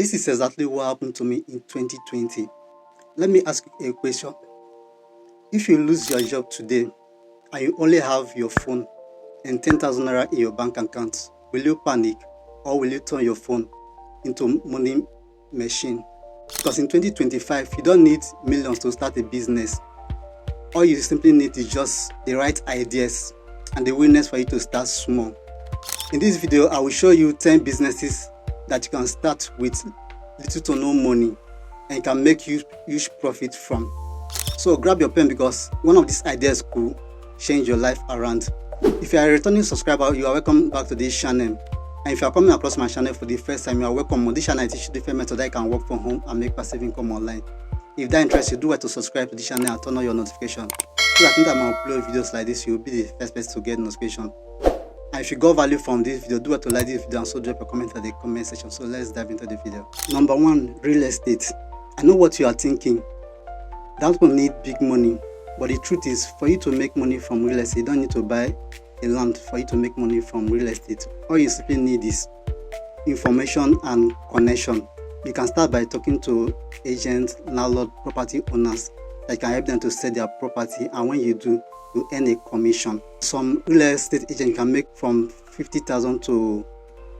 This is exactly what happened to me in 2020. Let me ask you a question. If you lose your job today and you only have your phone and 10,000 naira in your bank account, will you panic or will you turn your phone into money machine? Because in 2025, you don't need millions to start a business. All you simply need is just the right ideas and the willingness for you to start small. In this video, I will show you 10 businesses that you can start with little to no money and you can make huge profit from. So grab your pen because one of these ideas could change your life around. If you are a returning subscriber, you are welcome back to this channel. And if you are coming across my channel for the first time, you are welcome. On this channel, I teach you different methods that you can work from home and make passive income online. If that interests you, do well to subscribe to this channel and turn on your notification. So that anytime I upload videos like this, you will be the first person to get notification. And if you got value from this video, do well to like this video and so drop a comment at the comment section. So let's dive into the video. Number 1, real estate. I know what you are thinking. That will need big money. But the truth is, for you to make money from real estate, you don't need to buy a land for you to make money from real estate. All you simply need is information and connection. You can start by talking to agents, landlord, property owners that can help them to sell their property, and when you do, you earn a commission. Some real estate agent can make from 50,000 to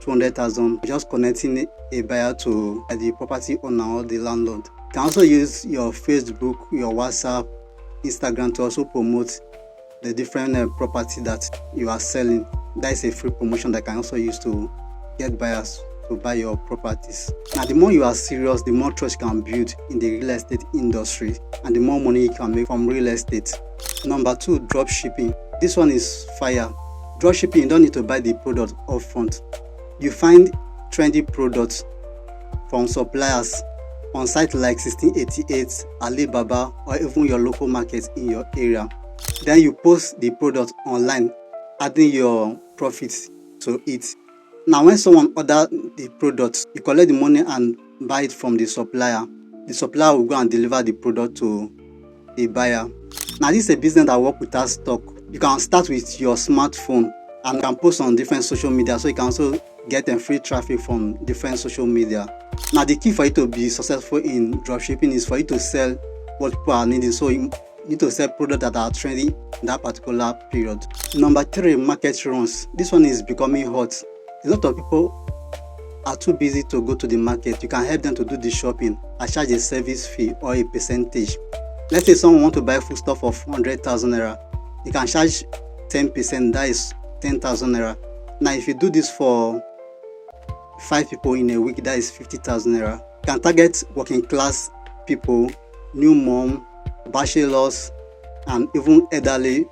200,000 just connecting a buyer to the property owner or the landlord. You can also use your Facebook, your WhatsApp, Instagram to also promote the different property that you are selling. That is a free promotion that can also use to get buyers to buy your properties. Now, the more you are serious, the more trust you can build in the real estate industry and the more money you can make from real estate. Number 2, drop shipping. This one is fire. Drop shipping, you don't need to buy the product upfront. You find trendy products from suppliers on sites like 1688, Alibaba, or even your local market in your area. Then you post the product online, adding your profits to it. Now, when someone orders the product, you collect the money and buy it from the supplier. The supplier will go and deliver the product to the buyer. Now, this is a business that works without stock. You can start with your smartphone and can post on different social media, so you can also get free traffic from different social media. Now, the key for you to be successful in dropshipping is for you to sell what people are needing. So you need to sell products that are trending in that particular period. Number 3, market runs. This one is becoming hot. A lot of people are too busy to go to the market. You can help them to do the shopping and charge a service fee or a percentage. Let's say someone wants to buy food stuff of 100,000 naira. You can charge 10%, that is 10,000 naira. Now, if you do this for 5 people in a week, that is 50,000 naira. You can target working class people, new mom, bachelors, and even elderly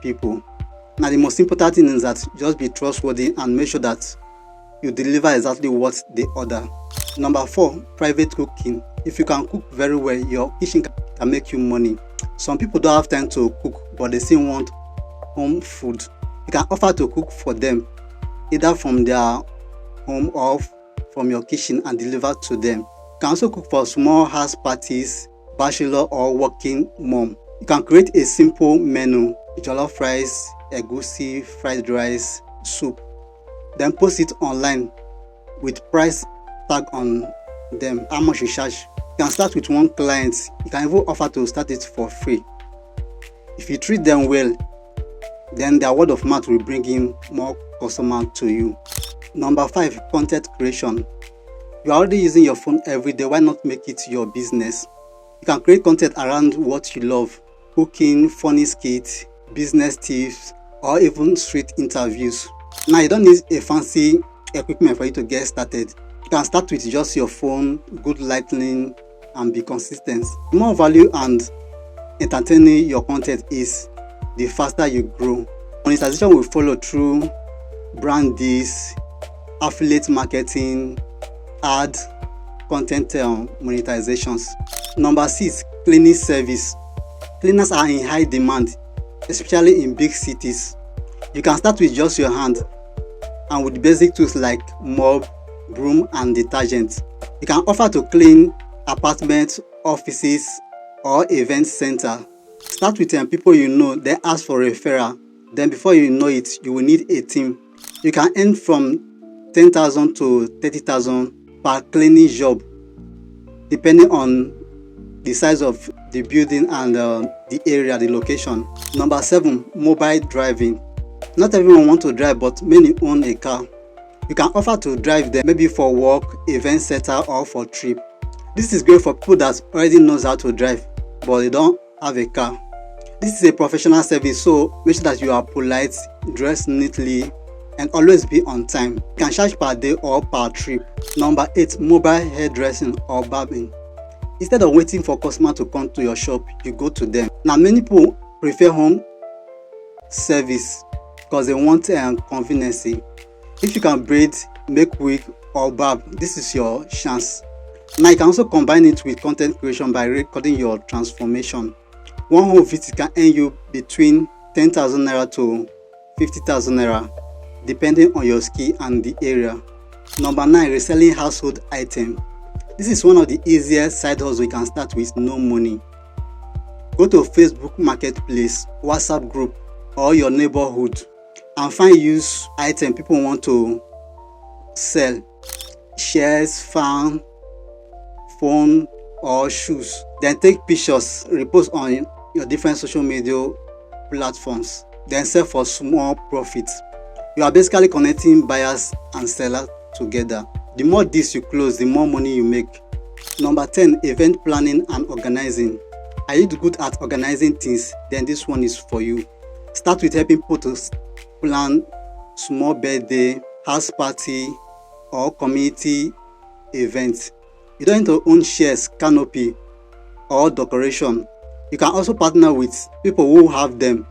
people. Now, the most important thing is that just be trustworthy and make sure that you deliver exactly what they order. Number 4, private cooking. If you can cook very well, your kitchen can make you money. Some people don't have time to cook, but they still want home food. You can offer to cook for them, either from their home or from your kitchen, and deliver to them. You can also cook for small house parties, bachelor or working mom. You can create a simple menu: jollof rice, egusi, fried rice, soup. Then post it online with price tag on them, how much you charge. You can start with one client. You can even offer to start it for free. If you treat them well, then their word of mouth will bring in more customers to you. Number 5, content creation. You are already using your phone every day. Why not make it your business? You can create content around what you love: cooking, funny skits, business tips, or even street interviews. Now, you don't need a fancy equipment for you to get started. You can start with just your phone, good lighting, and be consistent. The more value and entertaining your content is, the faster you grow. Monetization will follow through brand deals, affiliate marketing, ad, content monetizations. Number 6, cleaning service. Cleaners are in high demand, especially in big cities. You can start with just your hand and with basic tools like mop, broom, and detergent. You can offer to clean apartments, offices, or event center. Start with people you know, then ask for referral. Then before you know it, you will need a team. You can earn from 10,000 to 30,000 per cleaning job, depending on the size of the building and the area, the location. Number 7, mobile driving. Not everyone wants to drive, but many own a car. You can offer to drive them, maybe for work, event setter, or for trip. This is great for people that already knows how to drive, but they don't have a car. This is a professional service, so make sure that you are polite, dress neatly, and always be on time. You can charge per day or per trip. Number 8, mobile hairdressing or barbing. Instead of waiting for customer to come to your shop, you go to them. Now, many people prefer home service because they want convenience. If you can braid, make wig, or barb, this is your chance. Now, you can also combine it with content creation by recording your transformation. One home visit can earn you between 10,000 naira to 50,000 naira, depending on your skill and the area. Number 9, reselling household items. This is one of the easiest side hustles you can start with no money. Go to Facebook Marketplace, WhatsApp group, or your neighborhood and find used item people want to sell. Shares, fan, phone, or shoes. Then take pictures, repost on your different social media platforms, then sell for small profits. You are basically connecting buyers and sellers together. The more deals you close, the more money you make. Number 10, event planning and organizing. Are you good at organizing things? Then this one is for you. Start with helping people to plan small birthday, house party, or community events. You don't need to own shares, canopy, or decoration. You can also partner with people who have them.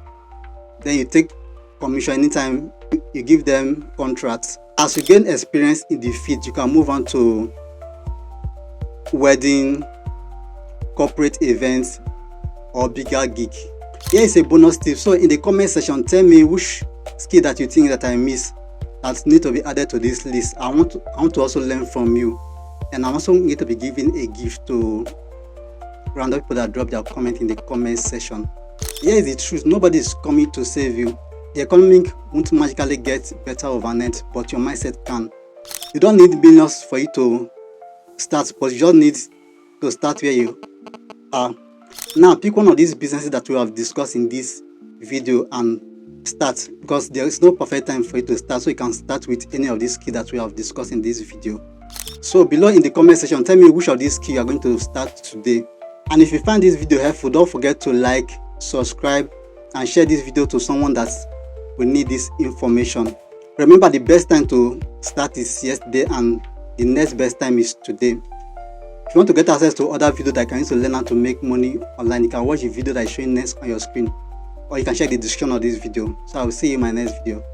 Then you take commission anytime you give them contracts. As you gain experience in the field, you can move on to wedding, corporate events, or bigger gig. Here is a bonus tip. So in the comment section, tell me which skill that you think that I miss that need to be added to this list. I want to also learn from you, and I'm also going to be giving a gift to random people that drop their comment in the comment section. Here is the truth: nobody is coming to save you. The economy won't magically get better overnight, but your mindset can. You don't need millions for you to start, but you just need to start where you are. Now, pick one of these businesses that we have discussed in this video and start, because there is no perfect time for you to start, so you can start with any of these skills that we have discussed in this video. So below in the comment section, tell me which of these skills you are going to start today. And if you find this video helpful, don't forget to like, subscribe, and share this video to someone that will need this information. Remember, the best time to start is yesterday, and the next best time is today. If you want to get access to other videos that can use to learn how to make money online, you can watch the video that is showing next on your screen, or you can check the description of this video. So I will see you in my next video.